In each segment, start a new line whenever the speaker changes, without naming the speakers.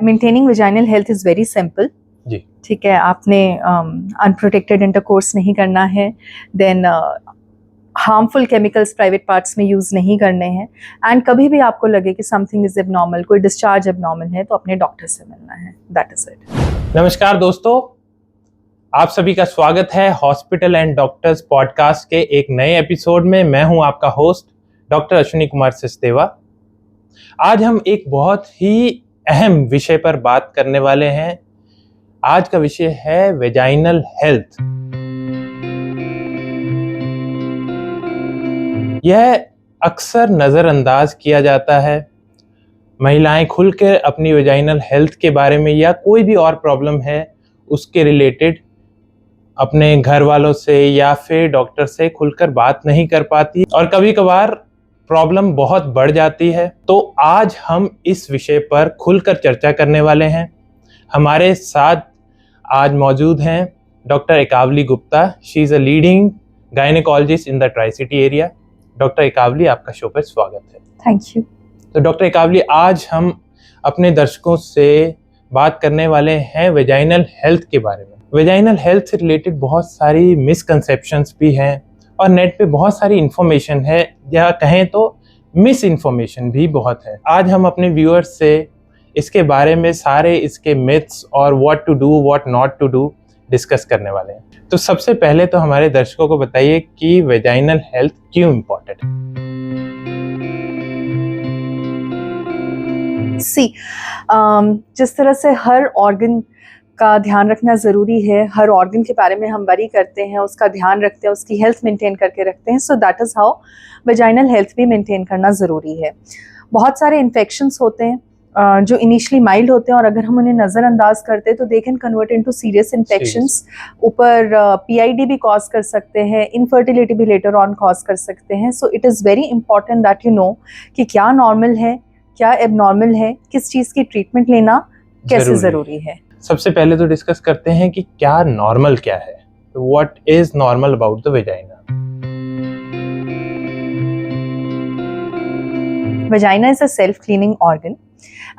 Maintaining vaginal health is very simple
जी।
ठीक है, आपने अनप्रोटेक्टेड इंटरकोर्स नहीं करना है, then harmful chemicals private parts में यूज़ नहीं करने हैं, एंड कभी भी आपको लगे कि समथिंग इज एबनॉर्मल, कोई डिस्चार्ज एबनॉर्मल है, तो अपने डॉक्टर से मिलना है। That is it.
नमस्कार दोस्तों, आप सभी का स्वागत है हॉस्पिटल एंड डॉक्टर्स पॉडकास्ट के एक नए एपिसोड में। मैं हूं आपका होस्ट डॉक्टर अश्विनी कुमार सचदेवा। आज हम एक बहुत ही अहम विषय पर बात करने वाले हैं। आज का विषय है वेजाइनल हेल्थ। यह अक्सर नज़रअंदाज किया जाता है। महिलाएं खुलकर अपनी वेजाइनल हेल्थ के बारे में या कोई भी और प्रॉब्लम है उसके रिलेटेड अपने घर वालों से या फिर डॉक्टर से खुलकर बात नहीं कर पाती और कभी कभार प्रॉब्लम बहुत बढ़ जाती है। तो आज हम इस विषय पर खुलकर चर्चा करने वाले हैं। हमारे साथ आज मौजूद हैं doctor Ekavali Gupta. She is a leading gynaecologist in the tricity area. Doctor Ekavali, आपका शो पर स्वागत है।
Thank you.
तो डॉक्टर एकावली, आज हम अपने दर्शकों से बात करने वाले हैं वेजाइनल हेल्थ के बारे में। वेजाइनल हेल्थ से रिलेटेड बहुत सारी मिसकंसेप्शंस भी हैं और नेट पे बहुत सारी इन्फॉर्मेशन है, या कहें तो मिस इन्फॉर्मेशन भी बहुत है। आज हम अपने व्यूअर्स से इसके बारे में सारे इसके मिथ्स और what to do what not to do discuss करने वाले हैं। तो सबसे पहले तो हमारे दर्शकों को बताइए कि वेजाइनल हेल्थ क्यों इम्पोर्टेंट है।
जिस तरह से हर ऑर्गन का ध्यान रखना ज़रूरी है, हर ऑर्गन के बारे में हम वरी करते हैं, उसका ध्यान रखते हैं, उसकी हेल्थ मेंटेन करके रखते हैं, so that is how vaginal health भी मेंटेन करना ज़रूरी है। बहुत सारे इन्फेक्शंस होते हैं जो इनिशियली माइल्ड होते हैं, और अगर हम उन्हें नज़रअंदाज करते हैं तो they can convert into serious infections. ऊपर PID भी कॉज कर सकते हैं, इनफर्टिलिटी भी लेटर ऑन कॉज कर सकते हैं। So it is very important that you know कि क्या नॉर्मल है, क्या एबनॉर्मल है, किस चीज़ की ट्रीटमेंट लेना कैसे ज़रूरी है। सबसे
पहले तो डिस्कस करते हैं कि क्या नॉर्मल क्या है। What is normal about the vagina?
Vagina is a self cleaning organ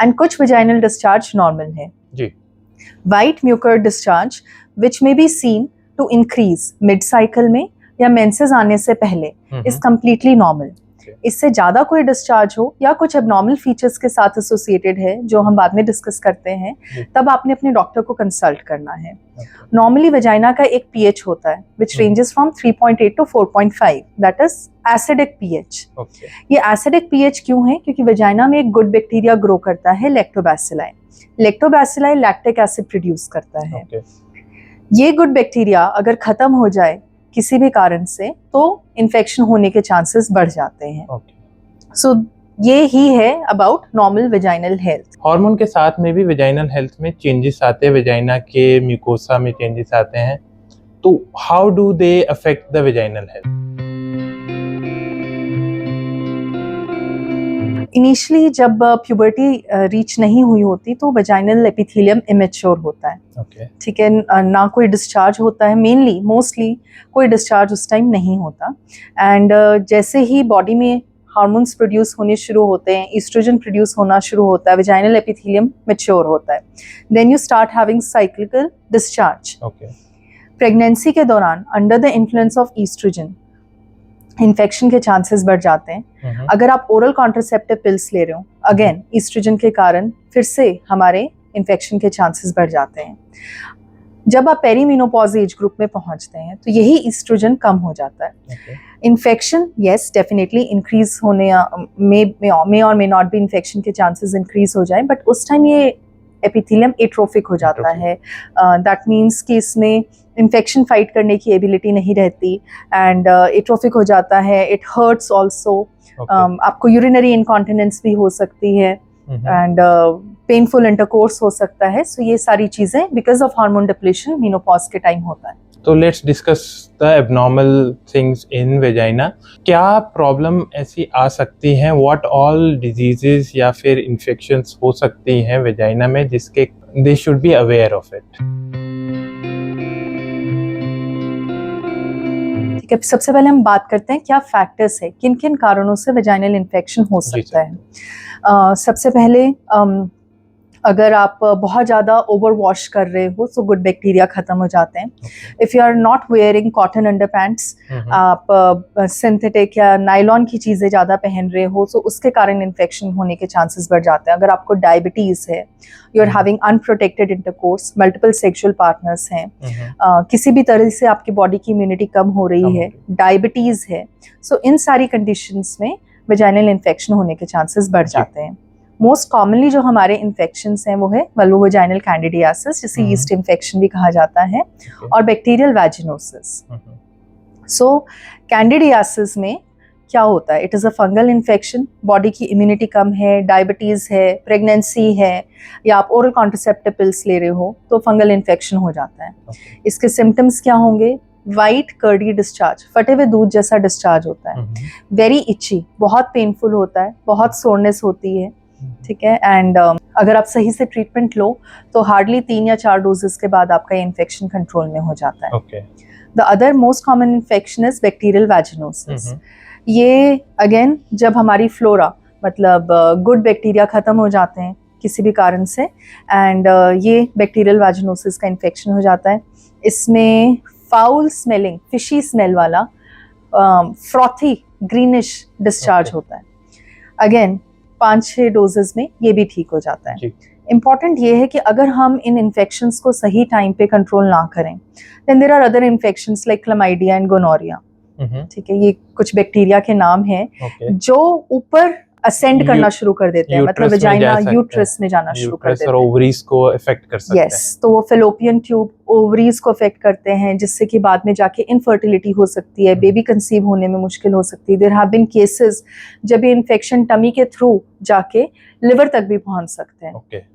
and कुछ वेजाइनल डिस्चार्ज नॉर्मल है
जी।
White mucoid discharge which may be seen to increase mid cycle में या मेंसेस आने से पहले इज कम्प्लीटली नॉर्मल। इससे ज़्यादा कोई डिस्चार्ज हो या कुछ एबनॉर्मल फीचर्स के साथ एसोसिएटेड है जो हम बाद में डिस्कस करते हैं, तब आपने अपने डॉक्टर को कंसल्ट करना है। नॉर्मली वेजाइना का एक pH होता है which ranges from 3.8 to 4.5, that is acidic pH। ये एसिडिक pH क्यों है? क्योंकि वेजाइना में एक गुड बैक्टीरिया ग्रो करता है, lactobacilli. Lactobacilli lactic acid produce करता है। ये गुड बैक्टीरिया अगर खत्म हो जाए किसी भी कारण से तो इन्फेक्शन होने के चांसेस बढ़ जाते हैं। सो ये ही है about normal vaginal health.
Hormone के साथ में भी वेजाइनल हेल्थ में चेंजेस आते हैं, वेजाइना के म्यूकोसा में चेंजेस आते हैं। तो how do they affect the vaginal health?
Initially जब प्यूबर्टी रीच नहीं हुई होती तो वेजाइनल एपिथेलियम इमेच्योर होता है। ठीक है, ना कोई डिस्चार्ज होता है, मेनली मोस्टली कोई डिस्चार्ज उस टाइम नहीं होता। एंड जैसे ही बॉडी में हार्मोन्स प्रोड्यूस होने शुरू होते हैं, ईस्ट्रोजन प्रोड्यूस होना शुरू होता है, वेजाइनल एपिथेलियम मैच्योर होता है, then you start having cyclical discharge. Pregnancy के दौरान under the influence of estrogen infection के चांसेस बढ़ जाते हैं। अगर आप ओरल कॉन्ट्रासेप्टिव पिल्स ले रहे हो, अगेन ईस्ट्रोजन के कारण फिर से हमारे इन्फेक्शन के चांसेस बढ़ जाते हैं। जब आप पेरीमेनोपॉज एज ग्रुप में पहुंचते हैं तो यही ईस्ट्रोजन कम हो जाता है। इन्फेक्शन यस डेफिनेटली इंक्रीज होने में और मे नॉट भी इन्फेक्शन के चांसेस इंक्रीज हो जाए, बट उस टाइम ये एपिथेलियम एट्रोफिक हो जाता है। दैट मीन्स कि इसमें इन्फेक्शन फाइट करने की एबिलिटी नहीं रहती एंड एट्रोफिक हो जाता है। It hurts also. आपको यूरिनरी इनकॉन्टिनेंस भी हो सकती है एंड पेनफुल इंटरकोर्स हो सकता है। सो ये सारी चीज़ें because of hormone depletion menopause के टाइम होता है।
तो let's discuss the abnormal things in vagina. क्या प्रॉब्लम ऐसी आ सकती हैं, व्हाट ऑल डिजीजेस या फिर इन्फेक्शंस हो सकती हैं वेजाइना में जिसके they should be aware of it?
ठीक है, सबसे पहले हम बात करते हैं क्या फैक्टर्स है, किन किन कारणों से वेजाइनल इन्फेक्शन हो सकता है। सबसे पहले अगर आप बहुत ज़्यादा ओवर वॉश कर रहे हो तो गुड बैक्टीरिया ख़त्म हो जाते हैं. If you are not wearing cotton under pants, आप सिंथेटिक या नायलॉन की चीज़ें ज़्यादा पहन रहे हो तो उसके कारण इन्फेक्शन होने के चांसेस बढ़ जाते हैं. अगर आपको डायबिटीज़ है, you are having unprotected intercourse, multiple sexual partners हैं, किसी भी तरह से आपकी बॉडी की इम्यूनिटी कम हो रही है, डायबिटीज़ है, सो इन सारी कंडीशंस में वेजाइनल इन्फेक्शन होने के चांसेस बढ़ जाते हैं. मोस्ट कॉमनली जो हमारे इन्फेक्शंस हैं वो है वल्वोवेजाइनल कैंडिडियासिस, जिसे यीस्ट इन्फेक्शन भी कहा जाता है, और बैक्टीरियल वैजिनोसिस. सो कैंडिडियासिस में क्या होता है? It is a fungal infection. Body की इम्यूनिटी कम है, डायबिटीज़ है, प्रेगनेंसी है, या आप ओरल कॉन्ट्रासेप्टिव पिल्स ले रहे हो तो फंगल इन्फेक्शन हो जाता है. इसके सिम्टम्स क्या होंगे? वाइट कर्डी डिस्चार्ज, फटे हुए दूध जैसा डिस्चार्ज होता है, वेरी इची, बहुत पेनफुल होता है, बहुत सोरनेस होती है, ठीक है. एंड अगर आप सही से ट्रीटमेंट लो तो हार्डली 3 या 4 डोजेस के बाद आपका ये इन्फेक्शन कंट्रोल में हो जाता है. The other most common infection is bacterial vaginosis. ये अगेन जब हमारी फ्लोरा, मतलब गुड बैक्टीरिया ख़त्म हो जाते हैं किसी भी कारण से, एंड ये बैक्टीरियल वैजिनोसिस का इन्फेक्शन हो जाता है. इसमें फाउल स्मेलिंग, फिशी स्मेल वाला फ्रॉथी ग्रीनिश डिस्चार्ज होता है. अगेन 5-6 डोजेस में ये भी ठीक हो जाता है. इम्पॉर्टेंट ये है कि अगर हम इन इन्फेक्शंस को सही टाइम पे कंट्रोल ना करें, then there are other infections like chlamydia and gonorrhoea. ठीक है, ये कुछ बैक्टीरिया के नाम हैं जो ऊपर असेंड करना शुरू कर देते हैं, मतलब वजाइना, यूट्रस में जाना शुरू कर देते हैं, और
ओवरीज को अफेक्ट कर सकते हैं.
यस, तो वो फेलोपियन ट्यूब ओवरीज को अफेक्ट करते हैं, जिससे कि बाद में जाके इनफर्टिलिटी हो सकती है, बेबी कंसीव होने में मुश्किल हो सकती है. देयर हैव बीन केसेस जब ये इन्फेक्शन टमी के थ्रू जाके लिवर तक भी पहुंच सकते हैं.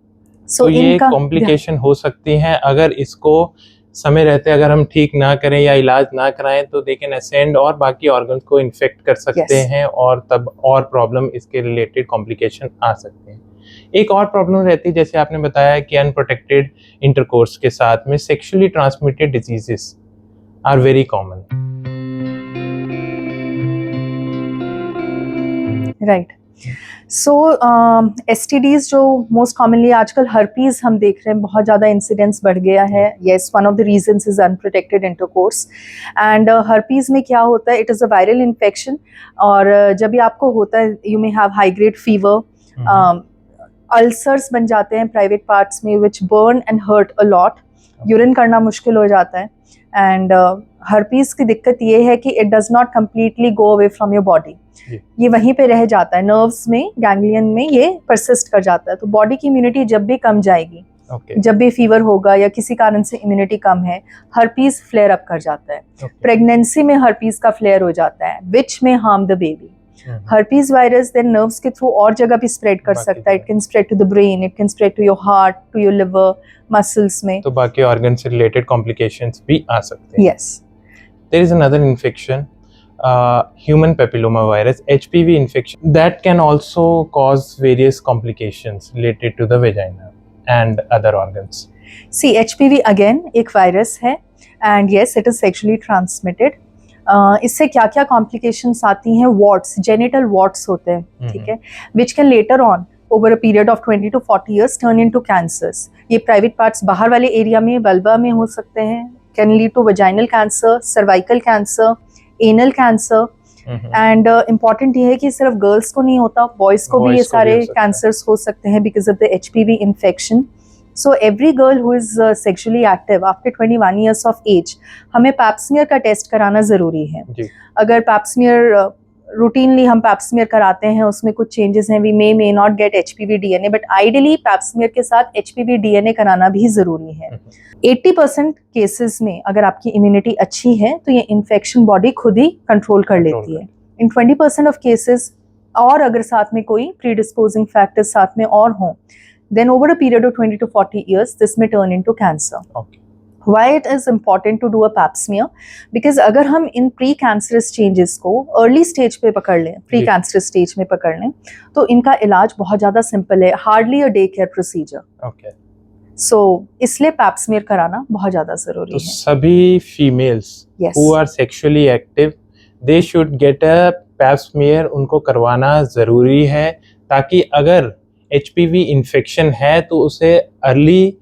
तो ये कॉम्प्लिकेशन हो सकती हैं अगर इसको समय रहते अगर हम ठीक ना करें या इलाज ना कराएं तो दे कैन असेंड और बाकी ऑर्गन्स को इन्फेक्ट कर सकते हैं, और तब और प्रॉब्लम इसके रिलेटेड कॉम्प्लिकेशन आ सकते हैं. एक और प्रॉब्लम रहती है, जैसे आपने बताया कि अनप्रोटेक्टेड इंटरकोर्स के साथ में sexually transmitted diseases are very common.
Right. So STDs जो मोस्ट कॉमनली आजकल हर्पीज हम देख रहे हैं, बहुत ज़्यादा इंसिडेंस बढ़ गया है. Yes, one of the reasons is unprotected intercourse. And herpes में क्या होता है? It is a viral infection, और जब भी आपको होता है you may have high grade fever, ulcers बन जाते हैं प्राइवेट पार्ट्स में which burn and hurt a lot, urine करना मुश्किल हो जाता है. एंड हर्पीज की दिक्कत ये है कि it does not completely go away from your body. ये वहीं पे रह जाता है, नर्व्स में, गैंग्लियन में ये परसिस्ट कर जाता है. तो बॉडी की इम्यूनिटी जब भी कम जाएगी, जब भी फीवर होगा या किसी कारण से इम्यूनिटी कम है, हर्पीज फ्लेयर अप कर जाता है. प्रेगनेंसी में हर्पीज का फ्लेयर हो जाता है, विच में harm the baby. Herpes virus then nerves के थ्रू और जगह भी स्प्रेड कर सकता है. It can spread to the brain, it can spread to your heart, to your liver, muscles में,
तो बाकी ऑर्गन से रिलेटेड कॉम्प्लिकेशंस भी आ सकते हैं.
Yes.
There is another infection, human papilloma virus, HPV infection, that can also cause various complications related to the vagina and other organs.
See, HPV again एक virus है, and yes, it is sexually transmitted. इससे क्या क्या complications आती हैं? Warts, genital warts होते हैं, ठीक है, which can later on over a period of 20 to 40 years turn into cancers. ये प्राइवेट पार्ट्स बाहर वाले एरिया में, वल्वा में हो सकते हैं, can lead to vaginal cancer, cervical cancer, anal cancer. And important ये है कि सिर्फ गर्ल्स को नहीं होता, बॉयज़ को भी ये सारे कैंसर्स हो सकते हैं because of the HPV infection. So every girl who is sexually active after 21 years of age, हमें पैप्समियर का टेस्ट कराना ज़रूरी है. अगर पैप्समियर रूटीनली हम पैप्समियर कराते हैं, उसमें कुछ चेंजेस हैं, we may not get HPV DNA, but ideally pap smear के साथ HPV DNA कराना भी ज़रूरी है. 80% केसेस में अगर आपकी इम्यूनिटी अच्छी है तो ये इन्फेक्शन बॉडी खुद ही कंट्रोल कर लेती है. इन 20% ऑफ केसेस, और अगर साथ में कोई प्रीडिस्पोजिंग फैक्टर्स साथ में और हों, then over a period of 20 to 40 years this may turn into cancer. Why it is important to do a pap smear? Because अगर हम इन प्री-कैंसरस चेंजेस को अर्ली स्टेज पे पकड़ लें, प्री-कैंसरस स्टेज में पकड़ लें, तो इनका इलाज बहुत ज़्यादा सिंपल है, hardly a day care procedure. So इसलिए पैप स्मीयर कराना बहुत ज़्यादा ज़रूरी है.
सभी females who are sexually active, they should get a pap smear, उनको करवाना ज़रूरी है, ताकि अगर HPV इन्फेक्शन है तो उसे अर्ली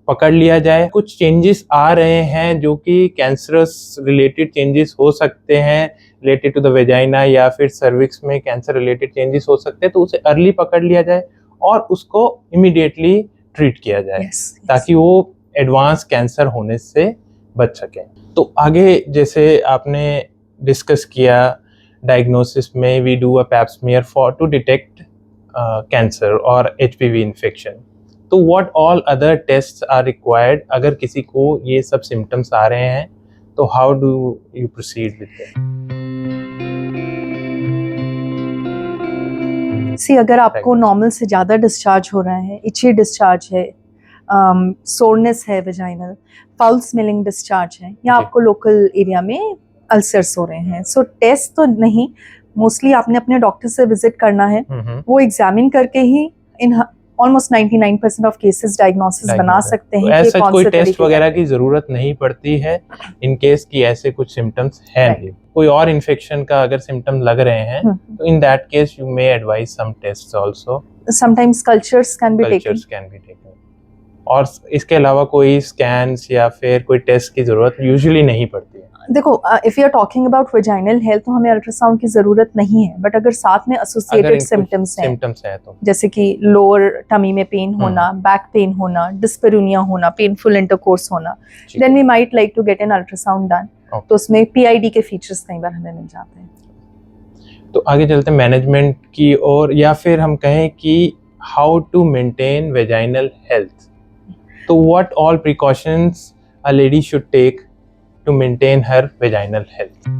पकड़ लिया जाए। कुछ चेंजेस आ रहे हैं जो कि कैंसरस रिलेटेड चेंजेस हो सकते हैं, रिलेटेड टू द वेजाइना या फिर सर्विक्स में कैंसर रिलेटेड चेंजेस हो सकते हैं, तो उसे अर्ली पकड़ लिया जाए और उसको इमीडिएटली ट्रीट किया जाए ताकि वो एडवांस कैंसर होने से बच सके। तो आगे जैसे आपने डिस्कस किया, डायग्नोसिस में we do a pap smear for to detect cancer और HPV इन्फेक्शन। तो what all other tests are required अगर किसी को ये सब सिम्टम्स आ रहे हैं, तो how do you proceed with that?
See अगर आपको नॉर्मल से ज़्यादा डिस्चार्ज हो रहा है, इची डिस्चार्ज है, सोरनेस है वेजाइनल, फाउल स्मेलिंग डिस्चार्ज है, या आपको लोकल एरिया में अल्सर्स हो रहे हैं, सो टेस्ट तो नहीं, मोस्टली आपने अपने डॉक्टर से विजिट करना है। वो एग्जामिन करके ही in almost 99% of cases diagnosis बना सकते हैं।
ऐसा कोई टेस्ट वगैरह की जरूरत नहीं पड़ती है इन केस कि ऐसे कुछ सिम्टम्स हैं नहीं। कोई और इन्फेक्शन का अगर सिम्टम लग रहे हैं तो in that case you may advise some tests also.
Sometimes cultures can be taken.
और इसके अलावा कोई स्कैन्स या फिर कोई टेस्ट की जरूरत यूजुअली नहीं पड़ती है।
देखो, if you are talking about vaginal health तो हमें अल्ट्रासाउंड की जरूरत नहीं है, बट अगर साथ में एसोसिएटेड सिम्टम्स हैं तो जैसे कि लोअर टमी में पेन होना, बैक पेन होना, डिस्पेरूनिया होना, पेनफुल इंटरकोर्स होना, then we might like to get an ultrasound done. तो उसमें PID के फीचर्स कई बार हमें मिल जाते हैं।
तो आगे चलते हैं मैनेजमेंट की ओर, या फिर हम कहें कि how to maintain vaginal health. तो what all precautions a lady should take to maintain her vaginal health?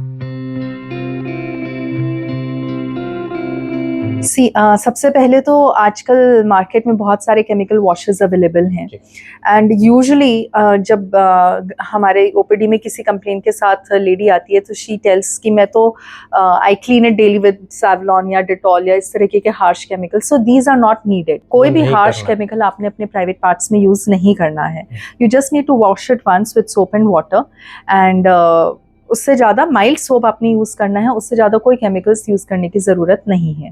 सबसे पहले तो आजकल मार्केट में बहुत सारे केमिकल वॉशेस अवेलेबल हैं, एंड यूजुअली जब हमारे OPD में किसी कंप्लेन के साथ लेडी आती है तो शी टेल्स कि मैं तो I clean it daily with Savlon या डेटॉल या इस तरीके के harsh chemical. So these are not needed. कोई भी हार्श केमिकल आपने अपने प्राइवेट पार्ट्स में यूज नहीं करना है। You just need to wash it once with soap and water, and उससे ज़्यादा माइल्ड सोप आपने यूज़ करना है, उससे ज़्यादा कोई केमिकल्स यूज़ करने की ज़रूरत नहीं है।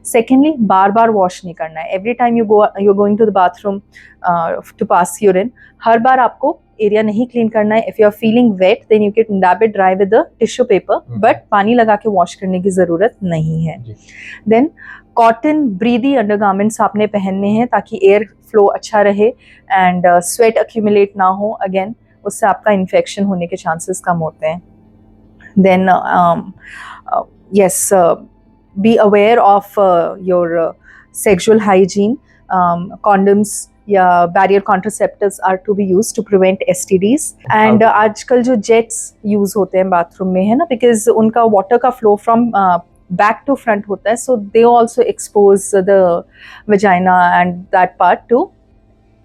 सेकेंडली, बार बार वॉश नहीं करना है। Every time you going to the bathroom to pass urine, हर बार आपको एरिया नहीं क्लीन करना है। If you are feeling wet then you can dab it dry with a tissue paper, but पानी लगा के वॉश करने की ज़रूरत नहीं है। देन कॉटन ब्रीदी अंडरगारमेंट्स आपने पहनने हैं ताकि एयर फ्लो अच्छा रहे एंड स्वेट अक्यूमुलेट ना हो, अगेन उससे आपका इन्फेक्शन होने के चांसेस कम होते हैं। Then yes, be aware of your sexual hygiene. Condoms या barrier contraceptives are to be use to prevent STDs। And आजकल जो जेट्स यूज होते हैं बाथरूम में, है ना, बिकॉज उनका वाटर का flow from back to front होता है, so they also expose the vagina and that part to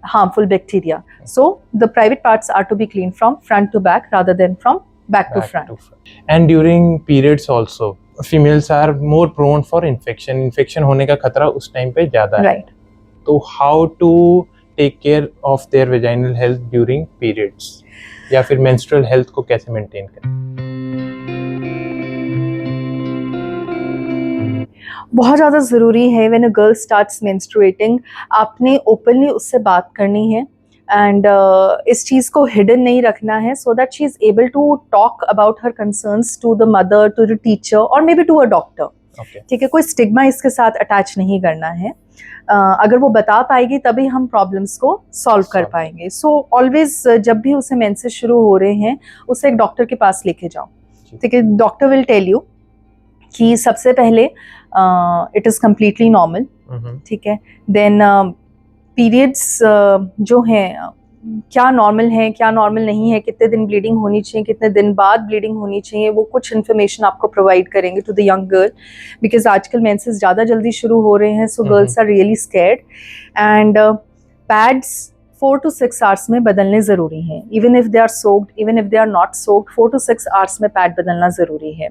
harmful bacteria. So the private parts are to be cleaned from front to back rather than from back to front.
And during periods also females are more prone for infection होने का खतरा उस time पे ज्यादा है। तो how to take care of their vaginal health during periods, या फिर menstrual health को कैसे maintain करें?
बहुत ज़्यादा ज़रूरी है when a girl starts menstruating, आपने ओपनली उससे बात करनी है एंड इस चीज़ को हिडन नहीं रखना है, so that she is able to talk about her concerns to the mother, to the teacher और maybe to a doctor. ठीक है, कोई स्टिग्मा इसके साथ अटैच नहीं करना है। अगर वो बता पाएगी तभी हम प्रॉब्लम्स को सॉल्व कर पाएंगे। सो ऑलवेज जब भी उसे मेंसेस शुरू हो रहे हैं उसे एक डॉक्टर के पास लेके जाओ। ठीक है, डॉक्टर विल टेल यू कि सबसे पहले इट इज़ कम्प्लीटली नॉर्मल। ठीक है, देन पीरियड्स जो हैं क्या नॉर्मल है क्या नॉर्मल नहीं है, कितने दिन ब्लीडिंग होनी चाहिए, कितने दिन बाद ब्लीडिंग होनी चाहिए, वो कुछ इन्फॉर्मेशन आपको प्रोवाइड करेंगे to the young girl, because आजकल मेंसेस ज़्यादा जल्दी शुरू हो रहे हैं, so girls are really scared. And pads 4 to 6 hours में बदलने ज़रूरी हैं, even if they are soaked, even if they are not soaked, 4 to 6 hours में पैड बदलना ज़रूरी है।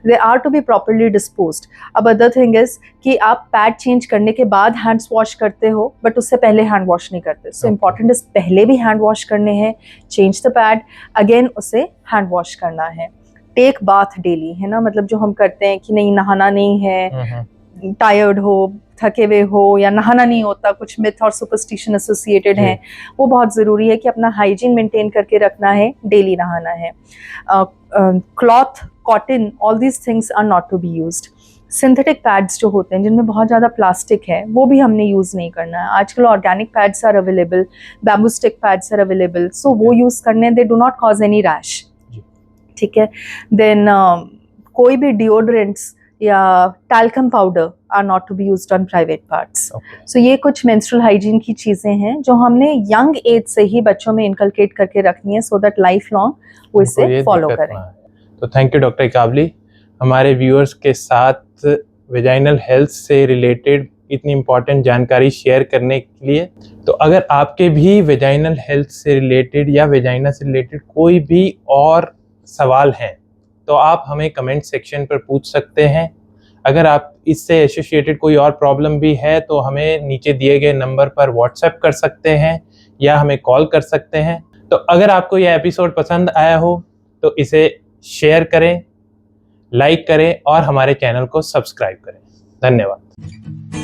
They are to be properly disposed. अब अदर थिंग इज़ कि आप पैड चेंज करने के बाद हैंड्स वॉश करते हो, बट उससे पहले हैंड वॉश नहीं करते। सो इम्पॉर्टेंट इज़ पहले भी हैंड वॉश करने हैं, चेंज द पैड, अगेन उसे हैंड वॉश करना है। टेक बाथ डेली, है ना, मतलब जो हम करते हैं कि नहीं नहाना नहीं है, टायर्ड हो, थके हुए हो या नहाना नहीं होता, कुछ मिथ और सुपरस्टिशन एसोसिएटेड हैं, वो बहुत ज़रूरी है कि अपना हाइजीन मेंटेन करके रखना है, डेली नहाना है। Cloth, cotton, all these things are not to be used. Synthetic pads जो होते हैं जिनमें बहुत ज़्यादा प्लास्टिक है, वो भी हमने यूज़ नहीं करना है। आजकल organic pads are available, bamboo stick pads are available, so वो यूज़ करने, they do not cause any rash. ठीक है। देन कोई भी डिओड्रेंट्स या talcum powder are not to be used on private parts. So ये कुछ मेंस्ट्रुअल हाइजीन की चीज़ें हैं जो हमने यंग एज से ही बच्चों में इनकलकेट करके रखनी है, सो दैट लाइफ लॉन्ग वो इसे फॉलो करें।
तो थैंक यू डॉक्टर काबली, हमारे व्यूअर्स के साथ वेजाइनल हेल्थ से रिलेटेड इतनी इम्पोर्टेंट जानकारी शेयर करने के लिए। तो अगर आपके भी वेजाइनल हेल्थ से रिलेटेड या वेजाइना से रिलेटेड कोई भी और सवाल हैं तो आप हमें कमेंट सेक्शन पर पूछ सकते हैं। अगर आप इससे एसोसिएटेड कोई और प्रॉब्लम भी है तो हमें नीचे दिए गए नंबर पर व्हाट्सएप कर सकते हैं या हमें कॉल कर सकते हैं। तो अगर आपको यह एपिसोड पसंद आया हो तो इसे शेयर करें, लाइक करें और हमारे चैनल को सब्सक्राइब करें। धन्यवाद।